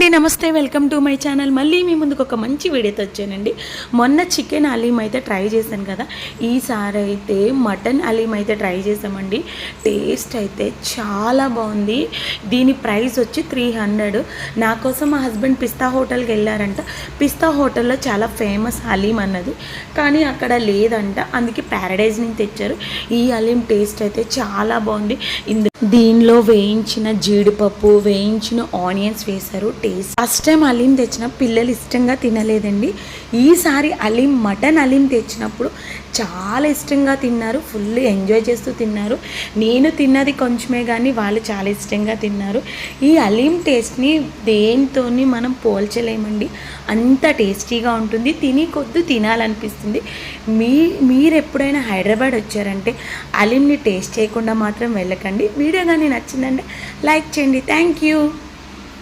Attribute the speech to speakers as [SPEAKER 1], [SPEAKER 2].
[SPEAKER 1] అండి, నమస్తే, welcome to my channel. మళ్ళీ మీ ముందుకు ఒక మంచి వీడియోతో వచ్చానండి. మొన్న చికెన్ హలీం అయితే ట్రై చేశాను కదా, ఈసారి అయితే మటన్ హలీం అయితే ట్రై చేసామండి. టేస్ట్ అయితే చాలా బాగుంది. దీని ప్రైస్ వచ్చి 300. నా కోసం మా హస్బెండ్ పిస్తా హోటల్కి వెళ్ళారంట. పిస్తా హోటల్లో చాలా ఫేమస్ హలీం అన్నది, కానీ అక్కడ లేదంట, అందుకే ప్యారడైజ్ నుంచి తెచ్చారు. ఈ హలీం టేస్ట్ అయితే చాలా బాగుంది. దీనిలో వేయించిన జీడిపప్పు, వేయించిన ఆనియన్స్ వేశారు. టేస్ట్ ఫస్ట్ టైం హలీం తెచ్చిన పిల్లలు ఇష్టంగా తినలేదండి. ఈసారి హలీం మటన్ హలీం తెచ్చినప్పుడు చాలా ఇష్టంగా తిన్నారు, ఫుల్ ఎంజాయ్ చేస్తూ తిన్నారు. నేను తిన్నది కొంచెమే కానీ వాళ్ళు చాలా ఇష్టంగా తిన్నారు. ఈ హలీం టేస్ట్ని దేనితోని మనం పోల్చలేమండి, అంత టేస్టీగా ఉంటుంది. తిని కొద్ది తినాలనిపిస్తుంది. మీరు ఎప్పుడైనా హైదరాబాద్ వచ్చారంటే హలీంని టేస్ట్ చేయకుండా మాత్రం వెళ్ళకండి. వీడియో కానీ నచ్చిందంటే లైక్ చేయండి. Thank you.